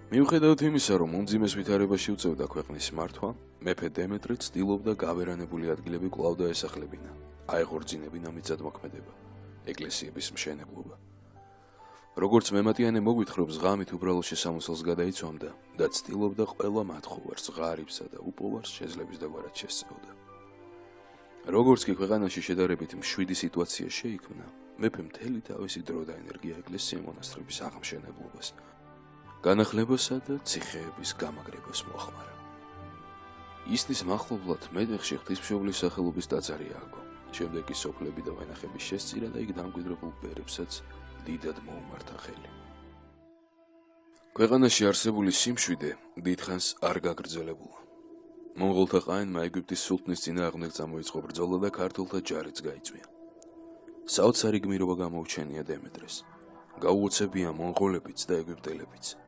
მიუხედავად იმისა, რომ უმძიმეს ვითარებაში უწევდა ქვეყნის მართვა, მეფე დემეტრე ცდილობდა გავერანებული ადგილები კვლავ დაესახლებინა, აეღორძინებინა მიწადმოქმედება, ეკლესიების მშენებლობა. როგორც მემატიანე მოგვითხრობს, ღამით უბრალო შესამოსელს გადაიცვამდა და ცდილობდა ყველა მათხოვარს, ღარიბსა და უპოვარს შეძლების დაბარად შესწევდა. როგორც კი ქვეყანაში შედარებით მშვიდი სიტუაცია შეიქმნა, მეფე მთელი თავისი დრო და ენერგია ეკლესია-მონასტრების აღმშენებლობას, განახლებასა და ციხეების გამაგრებას მოახმარა. ისნის მახლობლად მეტეხში ღვთისმშობლის სახელობის ტაძარი ააგო, შემდეგ კი სოფლები და ვენახების შესწირა და იქ დამკვიდრებულ ბერებსაც დიდად მოუმართა ხელი. ქვეყანაში არსებული სიმშვიდე დიდხანს არ გაგრძელებულა. მონღოლთა ყაენმა ეგვიპტის სულთნის წინააღმდეგ წამოიწყო ბრძოლა და ქართველთა ჯარიც გაიწვია. საოცარი გმირობა გამოუჩენია დემეტრეს. გაუოცებია მონღოლებიც და ეგვიპტელებიც.